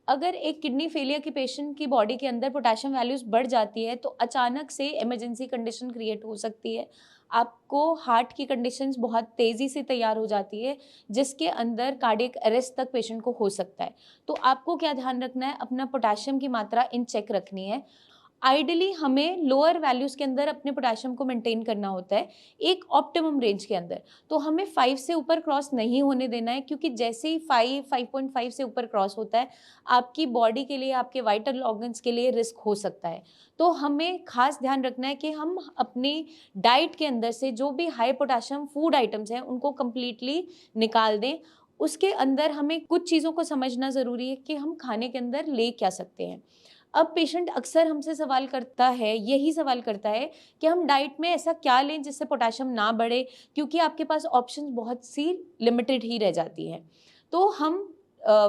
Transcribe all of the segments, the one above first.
अगर एक kidney failure के पेशेंट की बॉडी के अंदर पोटेशियम वैल्यूज़ बढ़ जाती है तो अचानक से इमरजेंसी कंडीशन क्रिएट हो सकती है। आपको हार्ट की कंडीशंस बहुत तेज़ी से तैयार हो जाती है, जिसके अंदर कार्डियक अरेस्ट तक पेशेंट को हो सकता है। तो आपको क्या ध्यान रखना है, अपना पोटेशियम की मात्रा इन चेक रखनी है। आइडियली हमें लोअर वैल्यूज़ के अंदर अपने पोटेशियम को मेंटेन करना होता है, एक ऑप्टिमम रेंज के अंदर। तो हमें 5 से ऊपर क्रॉस नहीं होने देना है, क्योंकि जैसे ही 5, 5.5 से ऊपर क्रॉस होता है, आपकी बॉडी के लिए, आपके वाइटल ऑर्गन्स के लिए रिस्क हो सकता है। तो हमें खास ध्यान रखना है कि हम अपनी डाइट के अंदर से जो भी हाई पोटेशियम फूड आइटम्स हैं, उनको कंप्लीटली निकाल दें। उसके अंदर हमें कुछ चीज़ों को समझना ज़रूरी है कि हम खाने के अंदर ले क्या सकते हैं। अब पेशेंट अक्सर हमसे सवाल करता है, यही सवाल करता है कि हम डाइट में ऐसा क्या लें जिससे पोटेशियम ना बढ़े, क्योंकि आपके पास ऑप्शंस बहुत सी लिमिटेड ही रह जाती हैं। तो हम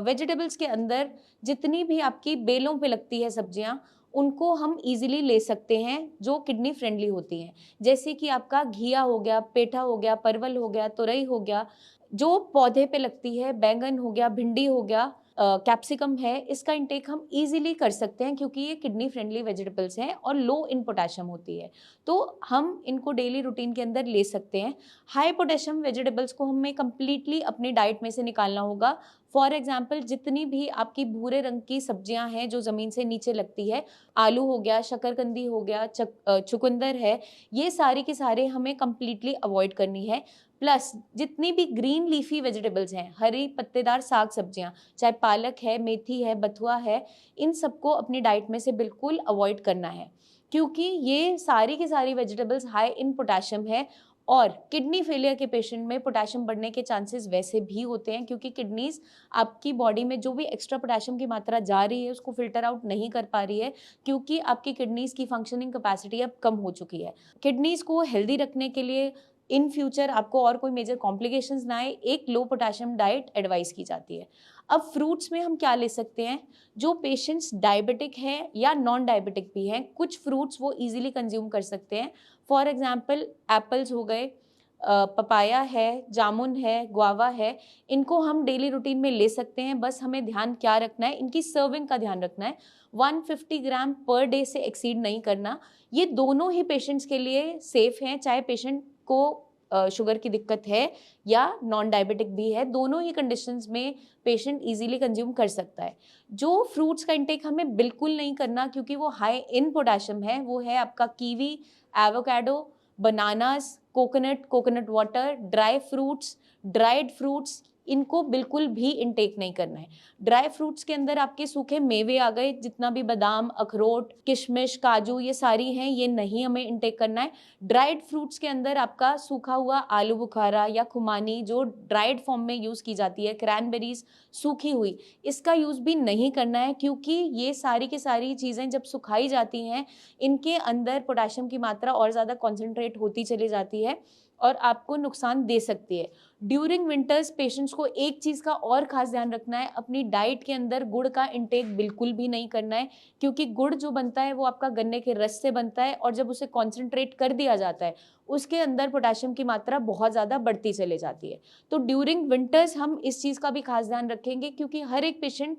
वेजिटेबल्स के अंदर जितनी भी आपकी बेलों पे लगती है सब्जियां, उनको हम इजीली ले सकते हैं जो किडनी फ्रेंडली होती हैं। जैसे कि आपका घिया हो गया, पेठा हो गया, परवल हो गया, तुरई हो गया। जो पौधे पे लगती है, बैंगन हो गया, भिंडी हो गया, कैप्सिकम है, इसका इंटेक हम इजीली कर सकते हैं क्योंकि ये किडनी फ्रेंडली वेजिटेबल्स हैं और लो इन पोटेशियम होती है। तो हम इनको डेली रूटीन के अंदर ले सकते हैं। हाई पोटेशियम वेजिटेबल्स को हमें कंप्लीटली अपनी डाइट में से निकालना होगा। फॉर एग्जाम्पल, जितनी भी आपकी भूरे रंग की सब्जियां हैं जो ज़मीन से नीचे लगती है, आलू हो गया, शकरकंदी हो गया, चुकंदर है, ये सारी के सारे हमें कंप्लीटली अवॉइड करनी है। प्लस जितनी भी ग्रीन लीफी वेजिटेबल्स हैं, हरी पत्तेदार साग सब्जियां, चाहे पालक है, मेथी है, बथुआ है, इन सबको अपनी डाइट में से बिल्कुल अवॉइड करना है, क्योंकि ये सारी की सारी वेजिटेबल्स हाई इन पोटेशियम है। और किडनी फेलियर के पेशेंट में पोटेशियम बढ़ने के चांसेस वैसे भी होते हैं, क्योंकि किडनीज आपकी बॉडी में जो भी एक्स्ट्रा पोटेशियम की मात्रा जा रही है उसको फिल्टर आउट नहीं कर पा रही है, क्योंकि आपकी किडनीज की फंक्शनिंग कैपेसिटी अब कम हो चुकी है। किडनीज को हेल्दी रखने के लिए इन फ्यूचर आपको और कोई मेजर कॉम्प्लिकेशंस ना आए, एक लो पोटेशियम डाइट एडवाइस की जाती है। अब फ्रूट्स में हम क्या ले सकते हैं? जो पेशेंट्स डायबिटिक हैं या नॉन डायबिटिक भी हैं, कुछ फ्रूट्स वो इजीली कंज्यूम कर सकते हैं। फॉर एग्जांपल, एप्पल्स हो गए, पपाया है, जामुन है, गुआवा है, इनको हम डेली रूटीन में ले सकते हैं। बस हमें ध्यान क्या रखना है, इनकी सर्विंग का ध्यान रखना है। 150 ग्राम पर डे से एक्सीड नहीं करना। ये दोनों ही पेशेंट्स के लिए सेफ हैं, चाहे पेशेंट को शुगर की दिक्कत है या नॉन डायबिटिक भी है, दोनों ही कंडीशंस में पेशेंट इजीली कंज्यूम कर सकता है। जो फ्रूट्स का इंटेक हमें बिल्कुल नहीं करना क्योंकि वो हाई इन पोटेशियम है, वो है आपका kiwi, avocado, bananas, coconut, coconut water, dry fruits, dried fruits, इनको बिल्कुल भी इंटेक नहीं करना है। ड्राई फ्रूट्स के अंदर आपके सूखे मेवे आ गए, जितना भी बादाम, अखरोट, किशमिश, काजू, ये सारी हैं, ये नहीं हमें इंटेक करना है। ड्राइड फ्रूट्स के अंदर आपका सूखा हुआ आलू बुखारा या खुमानी जो ड्राइड फॉर्म में यूज़ की जाती है, क्रैनबेरीज सूखी हुई, इसका यूज़ भी नहीं करना है, क्योंकि ये सारी की सारी चीज़ें जब सुखाई जाती हैं, इनके अंदर पोटेशियम की मात्रा और ज़्यादा कॉन्सेंट्रेट होती चली जाती है और आपको नुकसान दे सकती है। ड्यूरिंग विंटर्स पेशेंट्स को एक चीज़ का और ख़ास ध्यान रखना है, अपनी डाइट के अंदर गुड़ का इंटेक बिल्कुल भी नहीं करना है, क्योंकि गुड़ जो बनता है वो आपका गन्ने के रस से बनता है और जब उसे कॉन्सेंट्रेट कर दिया जाता है, उसके अंदर पोटेशियम की मात्रा बहुत ज़्यादा बढ़ती चली जाती है। तो ड्यूरिंग विंटर्स हम इस चीज़ का भी खास ध्यान रखेंगे, क्योंकि हर एक पेशेंट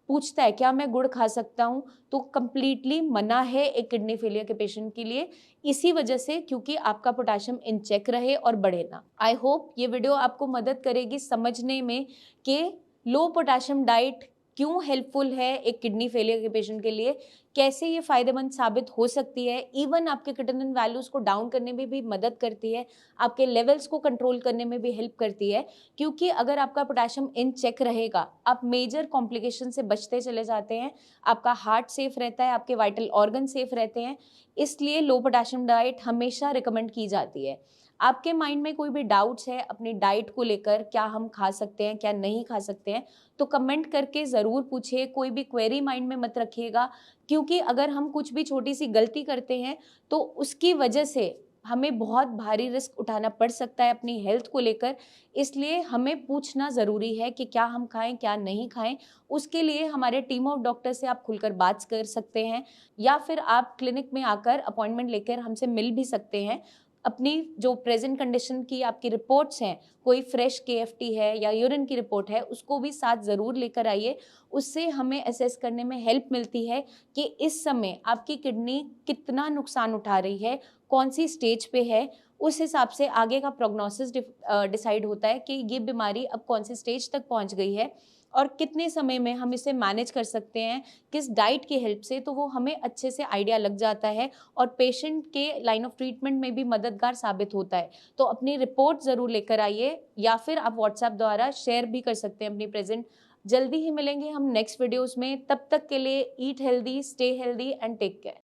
पूछता है क्या मैं गुड़ खा सकता हूँ? तो कंप्लीटली मना है एक किडनी फेलियर के पेशेंट के लिए, इसी वजह से, क्योंकि आपका पोटेशियम इन चेक रहे और बढ़े ना। आई होप ये वीडियो आपको मदद करेगी समझने में कि लो पोटेशियम डाइट क्यों हेल्पफुल है एक किडनी फेलियर के पेशेंट के लिए, कैसे ये फायदेमंद साबित हो सकती है, इवन आपके क्रिएटिनिन वैल्यूज को डाउन करने में भी मदद करती है, आपके लेवल्स को कंट्रोल करने में भी हेल्प करती है। क्योंकि अगर आपका पोटेशियम इन चेक रहेगा, आप मेजर कॉम्प्लिकेशन से बचते चले जाते हैं, आपका हार्ट सेफ रहता है, आपके वाइटल ऑर्गन सेफ रहते हैं। इसलिए लो पोटेशियम डाइट हमेशा रिकमेंड की जाती है। आपके माइंड में कोई भी डाउट्स है अपनी डाइट को लेकर, क्या हम खा सकते हैं, क्या नहीं खा सकते हैं, तो कमेंट करके ज़रूर पूछिए। कोई भी क्वेरी माइंड में मत रखिएगा, क्योंकि अगर हम कुछ भी छोटी सी गलती करते हैं तो उसकी वजह से हमें बहुत भारी रिस्क उठाना पड़ सकता है अपनी हेल्थ को लेकर। इसलिए हमें पूछना ज़रूरी है कि क्या हम खाएं, क्या नहीं खाएं। उसके लिए हमारे टीम ऑफ डॉक्टर से आप खुलकर बात कर सकते हैं, या फिर आप क्लिनिक में आकर अपॉइंटमेंट लेकर हमसे मिल भी सकते हैं। अपनी जो प्रेजेंट कंडीशन की आपकी रिपोर्ट्स हैं, कोई फ्रेश केएफटी है या यूरिन की रिपोर्ट है, उसको भी साथ ज़रूर लेकर आइए। उससे हमें असेस करने में हेल्प मिलती है कि इस समय आपकी किडनी कितना नुकसान उठा रही है, कौन-सी स्टेज पे है। उस हिसाब से आगे का प्रोग्नोसिस डिसाइड होता है कि ये बीमारी अब कौन-सी स्टेज तक पहुँच गई है और कितने समय में हम इसे मैनेज कर सकते हैं, किस डाइट की हेल्प से, तो वो हमें अच्छे से आइडिया लग जाता है और पेशेंट के लाइन ऑफ ट्रीटमेंट में भी मददगार साबित होता है। तो अपनी रिपोर्ट ज़रूर लेकर आइए या फिर आप व्हाट्सएप द्वारा शेयर भी कर सकते हैं अपनी प्रेज़ेंट। जल्दी ही मिलेंगे हम नेक्स्ट वीडियोज़ में, तब तक के लिए eat healthy, stay healthy and take care.